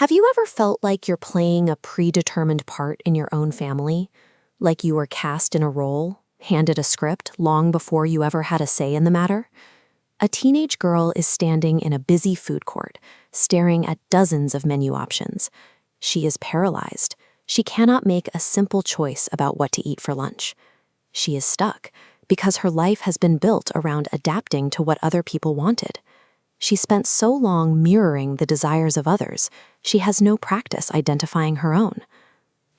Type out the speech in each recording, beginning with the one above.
Have you ever felt like you're playing a predetermined part in your own family? Like you were cast in a role, handed a script long before you ever had a say in the matter? A teenage girl is standing in a busy food court, staring at dozens of menu options. She is paralyzed. She cannot make a simple choice about what to eat for lunch. She is stuck because her life has been built around adapting to what other people wanted. She spent so long mirroring the desires of others, she has no practice identifying her own.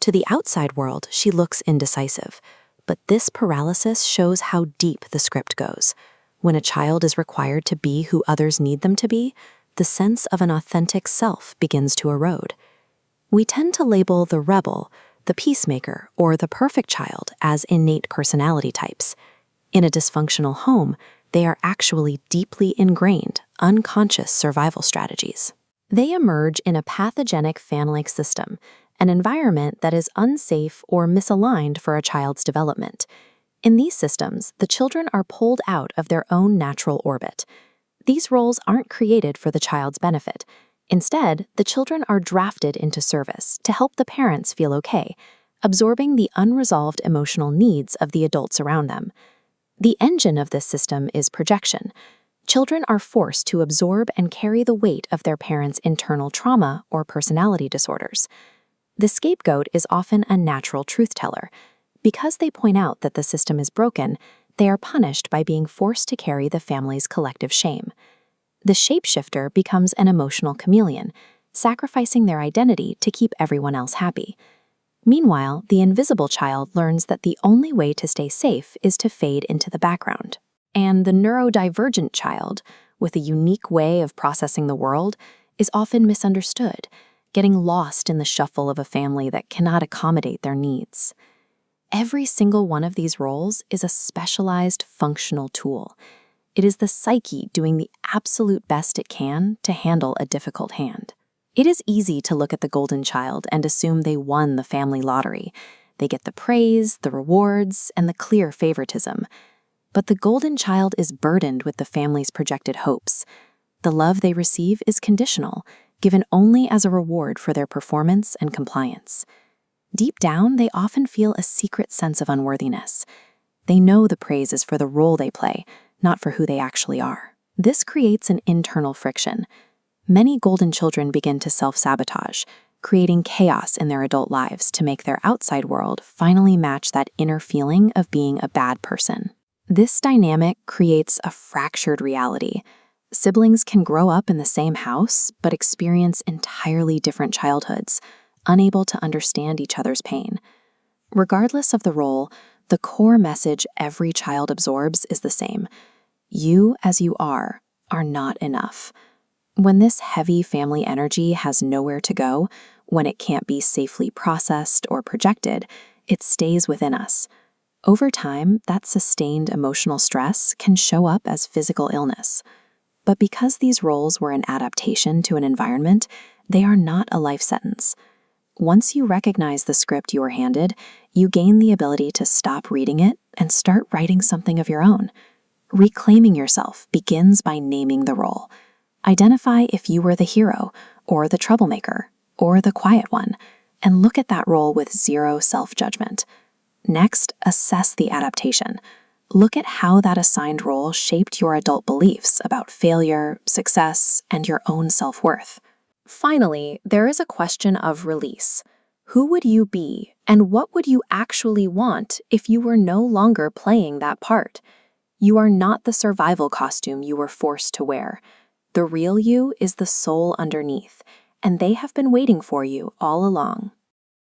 To the outside world, she looks indecisive, but this paralysis shows how deep the script goes. When a child is required to be who others need them to be, the sense of an authentic self begins to erode. We tend to label the rebel, the peacemaker, or the perfect child as innate personality types. In a dysfunctional home, they are actually deeply ingrained, unconscious survival strategies. They emerge in a pathogenic fan-like system, an environment that is unsafe or misaligned for a child's development. In these systems, the children are pulled out of their own natural orbit. These roles aren't created for the child's benefit. Instead, the children are drafted into service to help the parents feel okay, absorbing the unresolved emotional needs of the adults around them. The engine of this system is projection. Children are forced to absorb and carry the weight of their parents' internal trauma or personality disorders. The scapegoat is often a natural truth teller. Because they point out that the system is broken, they are punished by being forced to carry the family's collective shame. The shapeshifter becomes an emotional chameleon, sacrificing their identity to keep everyone else happy. Meanwhile, the invisible child learns that the only way to stay safe is to fade into the background. And the neurodivergent child, with a unique way of processing the world, is often misunderstood, getting lost in the shuffle of a family that cannot accommodate their needs. Every single one of these roles is a specialized functional tool. It is the psyche doing the absolute best it can to handle a difficult hand. It is easy to look at the golden child and assume they won the family lottery. They get the praise, the rewards, and the clear favoritism. But the golden child is burdened with the family's projected hopes. The love they receive is conditional, given only as a reward for their performance and compliance. Deep down, they often feel a secret sense of unworthiness. They know the praise is for the role they play, not for who they actually are. This creates an internal friction. Many golden children begin to self-sabotage, creating chaos in their adult lives to make their outside world finally match that inner feeling of being a bad person. This dynamic creates a fractured reality. Siblings can grow up in the same house, but experience entirely different childhoods, unable to understand each other's pain. Regardless of the role, the core message every child absorbs is the same. You, as you are not enough. When this heavy family energy has nowhere to go, when it can't be safely processed or projected, it stays within us. Over time, that sustained emotional stress can show up as physical illness. But because these roles were an adaptation to an environment, they are not a life sentence. Once you recognize the script you were handed, you gain the ability to stop reading it and start writing something of your own. Reclaiming yourself begins by naming the role. Identify if you were the hero, or the troublemaker, or the quiet one, and look at that role with zero self-judgment. Next, assess the adaptation. Look at how that assigned role shaped your adult beliefs about failure, success, and your own self-worth. Finally, there is a question of release. Who would you be, and what would you actually want if you were no longer playing that part? You are not the survival costume you were forced to wear. The real you is the soul underneath, and they have been waiting for you all along.